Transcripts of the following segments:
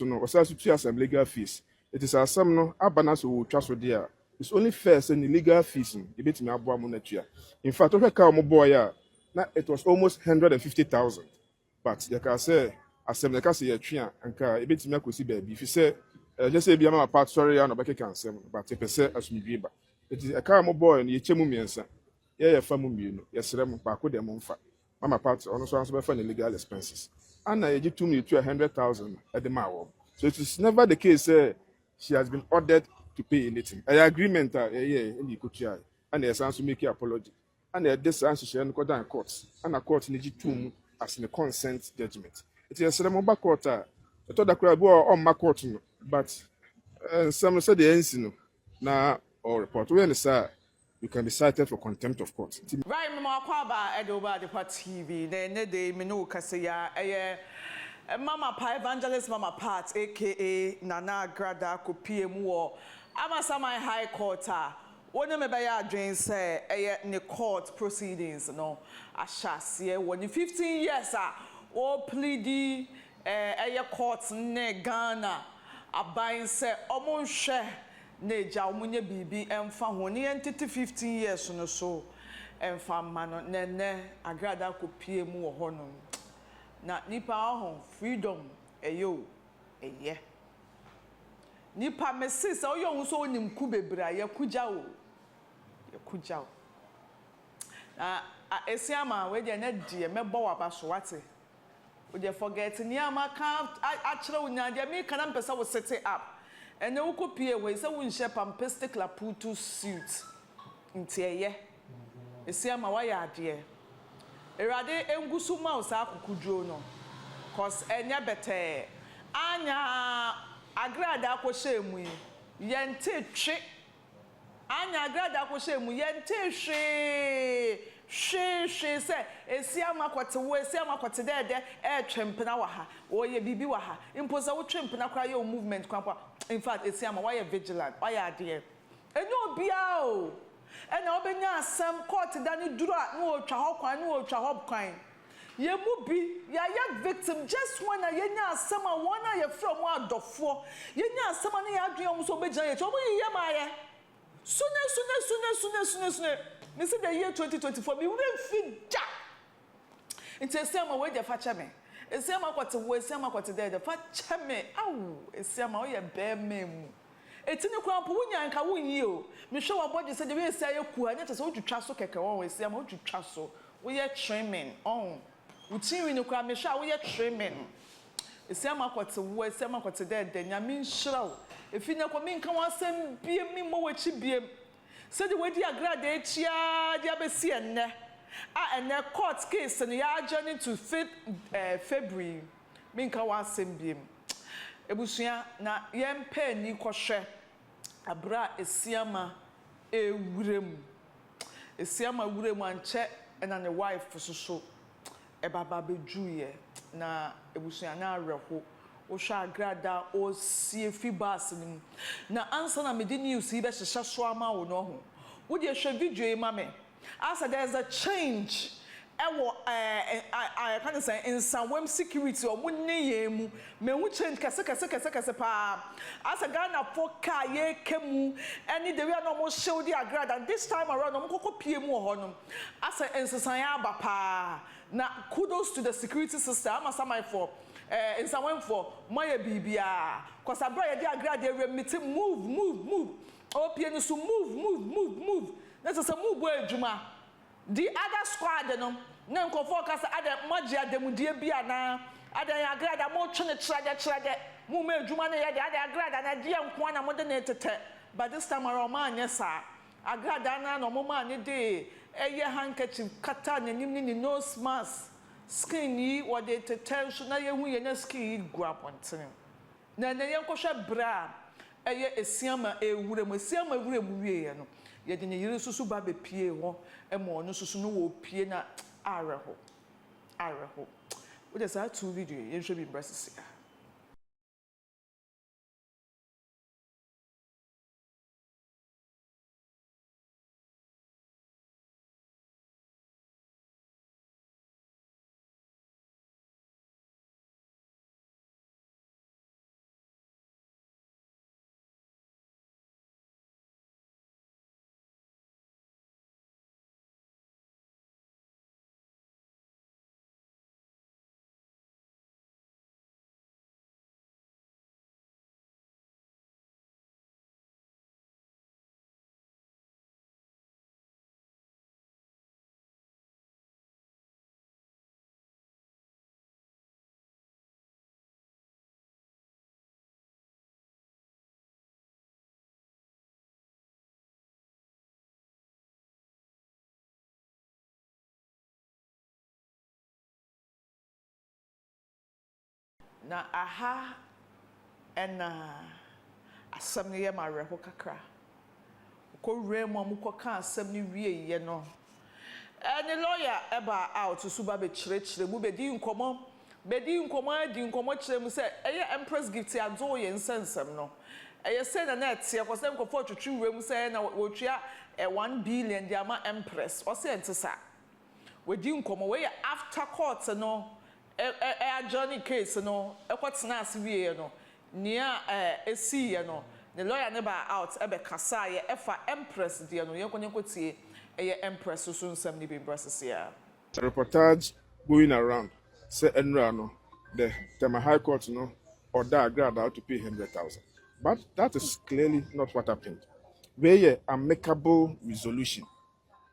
no ɔsan to some legal fees. It is asɛm no aba so wotwa so de it's only fair sɛ ne legal fees no ebetumi aboa mo na tua. In fact, wohwɛ car mo boy na it was almost 150,000. But yɛka sɛ asɛm yɛka sɛ yɛtwe a anka ebetumi akosi baabi fi sɛ just say bi ama part sorry ya no bɛkeka asɛm but yɛpɛ sɛ asomdwie ba. It is a car mo boy no yɛkyɛ mu mmiɛnsa. Yɛyɛ fa mu mmienu yɛsrɛ mo baako de mo mfa. Mama part ɔno so anso bɛfa ne legal expenses. And I get 2 million to 100,000 at the mile. So it is never the case she has been ordered to pay anything. An agreement, and you could try. And there's also make an apology. And this answer she and down courts. And a court need to as in a consent judgment. It is a mobile court. I thought that crowd were on my court, but some said the answer now or report. When you can be cited for contempt of court. Right, Mama Kwaba, Edoba, the TV, the day Minu Kasaya, Mama Pa Evangelist Mama Pat, aka Nana Agradaa, Kopie War. Amasama High Court. One of my dreams say, the court proceedings, no, I shall see when you 15 years, or pleading, court ne Ghana, a buying say, almost share. Neja omunye bibi emfa ho ne entity 15 years no so emfa ma no nene Agradaa kopie mu wo ho no na nipa ho freedom eyo eye nipa mesi se oyo hu so onim ku bebra ye kugya o na esiama we de na die mebo waba so wate we de forget ni amaka a kire unya de me kana mpesa wo set up. And the Ukopie way, so we share pampistic laputu suit in Tiaye. A Siama wire dear. Erade Engusu mouse akukudrono. Cause enya bete. Anya Agradaa ko shemu. Yente tri. Anya Agradaa ko shemu. Yente she say esiama kwate dede twempena wa ha oye bibi wa ha imposa wo twempena kra ye movement kwampa. In fact esiama why vigilant why ade enyo bia o ena obenya asem court da ni duru a no otwa ho kwan no otwa ho kwan ye mu bi ya victim just when a yenya asem a wona ye from adofo yenya asem na ya adwen om so begyan ye to mo ye maaye sune this is the year 2024. We wouldn't fit jack. It's a same way the facha me. A same what to way, same what to there. The facha me. Ow, a same way a bear mem. It's in the crop wunya and kawun you. Me show what you said the way say you could, and it's all to trust so keke always say I'm to trust so. We are trimming on. We see in the crowd, me show we are trimming. A same what to way, same what to there. Then I mean show. If you know what mean, come on, send be me more what she be. So the way the Agradaa chia the abesi enne and the court case and ya journey to February minka wa sembiem ebusua na yempe ni kohwe abra esiama ewurem anche and the wife so ebaba bejuye na ebusua na areho Osha Agradaa o sie fibas nim na answer na mede news yi be hyehyɛ so ama wo no ho wo de hwɛ video yi ma me as there's a change ewo I can say in some security or munne yemu me hu change kase pa as Ghana for car ye kemu any the way no mo show the Agradaa this time around no mo kokopie mu ho no as ensesan ya aba pa na kudos to the security system amasama for in someone for my bibia cause abra ye dey Agradaa remit move opie no so move that's a move boy adwuma the other squad no na nkofo kasa ada maji adamudie bia na ada Agradaa mo twene kyerade mu ma adwuma na ye dey ada Agradaa na die nko na mo de na tete but this time around ma anya sa Agradaa na no mo ma ne dey eye handkerchief kata na nim ni nose mask skin yi what they tell so na ye hu ye na skin gu aponten na ye nkwohwe bra eye esiama ewurem wie ye no ye de ne yire susu ba be pie ho e mo no susu no wo pie na areho wo de sa two video ye hwe bi brasisi na aha ɛna asɛm no yɛ ma awerɛho kakra kɔwura mu a mokɔka asɛm no wieɛ no ɛne lawyer ɛba out so ba bɛkyerɛkyerɛ mu bɛdi nkɔmmɔ adi nkɔmmɔ kyerɛ mu sɛ ɛyɛ empress gift adzo yɛ nsɛnsɛm no ɛyɛ sɛ na ɛteɛ kɔ sɛ nkɔfɔ twetwe wura mu sɛ na wɔtwea 1 billion de ama empress ɔsɛ ɛnte sa wɔdi nkɔmmɔ wɔyɛ after court no adjourn case no ɛkɔtena ase wieɛ no nea ɛsiiɛ no the lawyer ne ba out ɛbɛkasa yɛ ɛfa empress deɛ no yɛnkɔtie ɛyɛ empress so nsɛm ne bi brɛsesia reportage going around say enra no the Tema High Court no order Agradaa to pay 100,000, but that is clearly not what happened. Where amicable resolution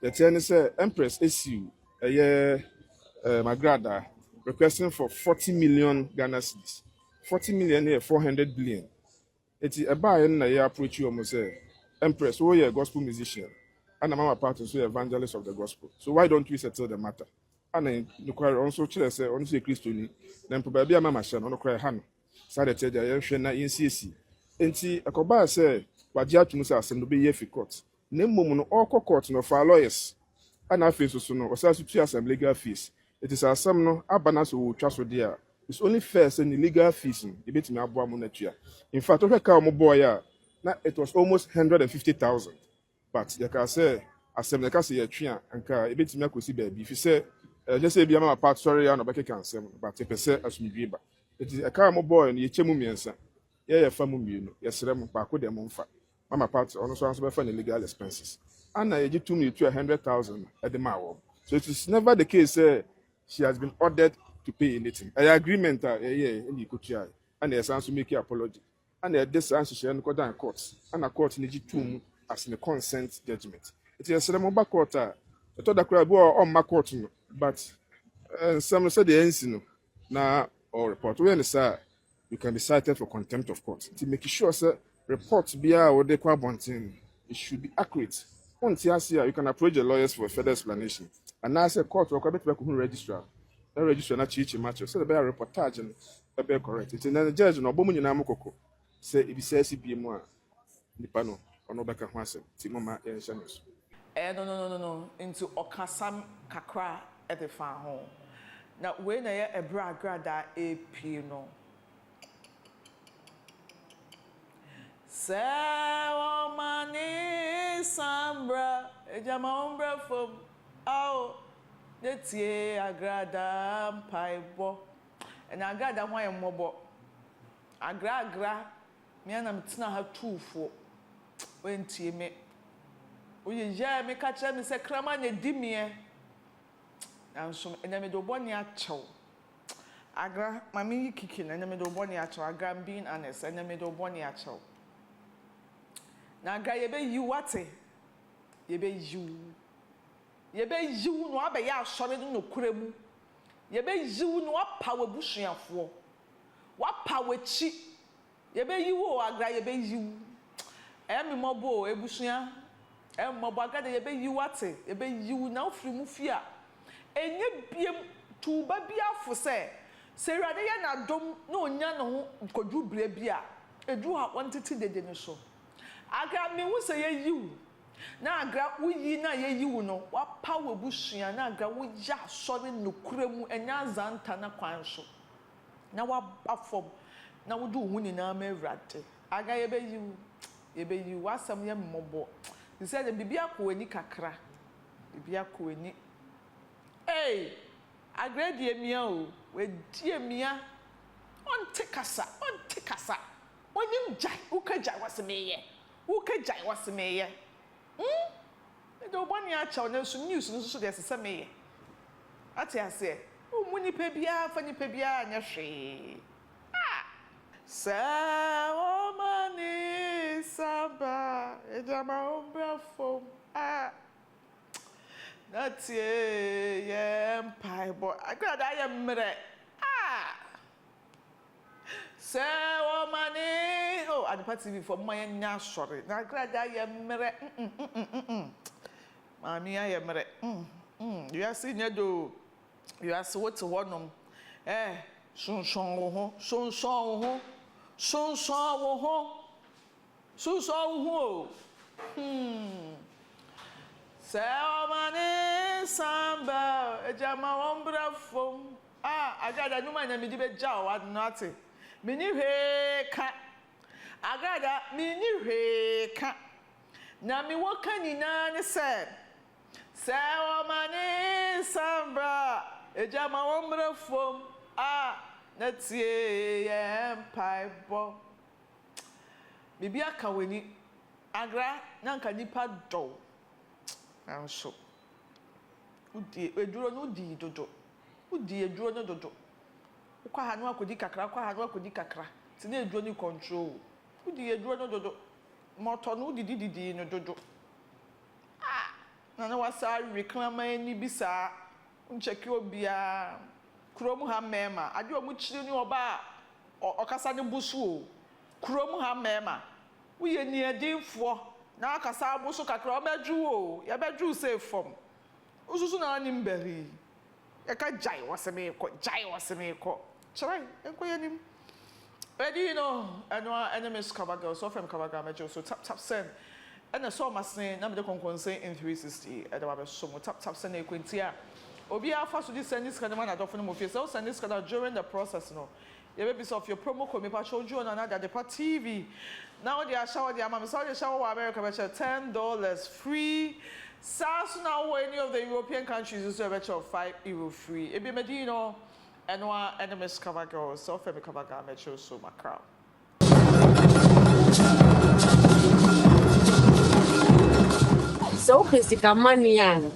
the ten say empress issue Agradaa requesting for 40 million Ghana cedis. 40 million here 400 billion. It's a buy na ye approach you almost say empress who a gospel musician and a mama part so evangelist of the gospel, so why don't we settle the matter? And then you also say honestly Christian then probably a mama shan on cry han side tell the young na NCC enti akoba say wagya to musa asem no be ye fi court na mmom no all court no for lawyers and afei so no osasu tu asem legal fees. It is asem no abana so twa so there. It's only fair say the legal fees e betimi aboa mo na tua. In fact we ka mo boy a na it was almost 150,000, but you can say asem na ka say ye twa anka e betimi akosi ba bi fi say just say be my part sorry and obeke kan sem but e pese asumdwe ba. It is a car mo boy no ye chemu miensa ye fa mu mienu ye sere mo ba ko dem mfa mama part ono so anso be fa the legal expenses and na ye gi 2 million to 100,000 at the mawo. So it is never the case she has been ordered to pay anything. I agreement in the court and there's also make an apology. And this answer she go down court. And a court need to as in a consent judgment. It is a ceremony court. I thought that could go on my court, but some said the answer now or report. When sir, you can be cited for contempt of court. To make sure sir reports be or they it should be accurate. Once you can approach the lawyers for further explanation. And now say court will come back to registrar. The registrar na chichi match. So the bear reportage and the bear correct. It's in the judge no bomu nyina mokoko. Say it be says be mo nipa no ono beka ho asem. Ti mama e nhyɛ no so. No. Into okasam kakra at the fan home. Now when I Agradaa AP no. Say mani sambra ejama umbra from oh netie Agradaa mpaibo and Agradaa ho ayemmobo agra me na mtena ha tuufo wentie me oyeja me ka kire me se krama na dimie nanso ena me do boni achew agra mami kiki na ena me do boni achew agra being honest ena me do boni achew na agra yebe yi wate yebe yiwu no abe ya asore no kuremu yebe yiwu no apa wabusuafo wapa wachi yebe yiwu agra yebe yiwu emi mobo ebusua mobo agada yebe yiwu ate yebe yiwu na ofiri mu fia enye biem tuba bia fo se rade ya na dom na onya no ho kodwu bre bia edu ha wontete dede ne so agra me hu se ye yiwu na agra wuyi na ye yiwu no wapa wabusua na agra wuya sori nokuremu enya zanta na kwan so na wabafom na wudu hu ni na mewrade aga yebe yiwu asam ye mmobọ he said bibia ko ani kakra bibia ko ani agra die mia o we die mia onte kasa wonim jai ukajai wasemeye do boni acha na so news no so de sese meye ati ase o muni pe bia fa ni pe bia anya hwe sa o mani saba ejama ombra fom that's ye mpaibo Agradaa ye mre say o mani Adepa TV for my nya sori na Agradaa ye mre mami ye mre you are seeing do you are so what wonom Sonson wo ho, sonson wo ho. Sonson wo ho. Sonson wo ho. Se o mane samba, ejama wombra fom. Agradaa numa na me di beja o adnate. Me ni hwe ka. Agradaa me ni hwe ka. Na me woka nyina ne se o mane samba, ejama wombra fom. Na tie ye mpaibo. Bibi aka weni. Agra na nka nipa do. Anso. Udi eduro no di dodo. Udi eduro no dodo. Ukwa hanu akodi kakra, kwa hanu akodi kakra. Ti na eduro ni control. Udi eduro no dodo. Moto no didi no dodo. Na wasa reclaim ni bisa. Uncheki obia. Kurom ha mema. Ade omu chiri ni oba okasa ne busu o. Kurom ha mema. Uye ni edinfo. Na akasa abusu kakra obedru o. Ya bedru say form. Ususu na ani mberi. Eka jai waseme ko, jai waseme ko. Chai, enko yanim. Ready no, enwa enemies cover girl, so from cover girl mejo so tap send. And I saw my saying, na me de konkonse in 360. Eda wa be so mo tap send e kwentia. Obi afa so this send this kind of man adofo no mo fie. So send this kind of during the process no. You be of your promo code me pa show you on another the TV. Now they are shower the amount. So they shower America be $10 free. SARS now any of the European countries is a better €5 free. It be Medino and one enemies cover girls. So for me cover girl me show so my crowd. So physical money and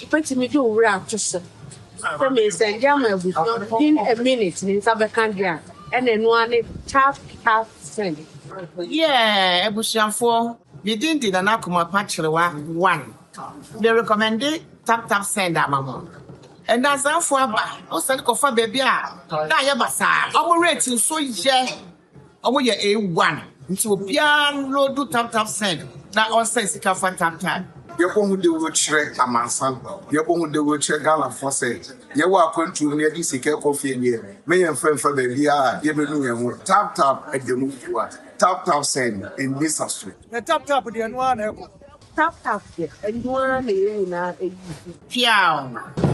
put me do rap just for me say in a minute in Sabacandia and then one tap send. Yeah, ebusiafo bidin di na akoma pachirewa 1. They recommended tap send amamo. And that's afo aba. O send ko fa baby a na ye basa. Omo rating so ye. Omo ye A1. Nti obia no do tap send. Na on sense ka fa tap. Yɛbɔ de wo kyerɛ amansan yɛbɔ de wo kyerɛ Ghana for say yɛwɔ akwantu ne yɛde sika kɔfie nie me yɛn frɛmfa baabi a yɛbɛnu yɛn ho tap ɛdɛmu fuwa tap send in this astro the tap the no one Tap and one na Piao.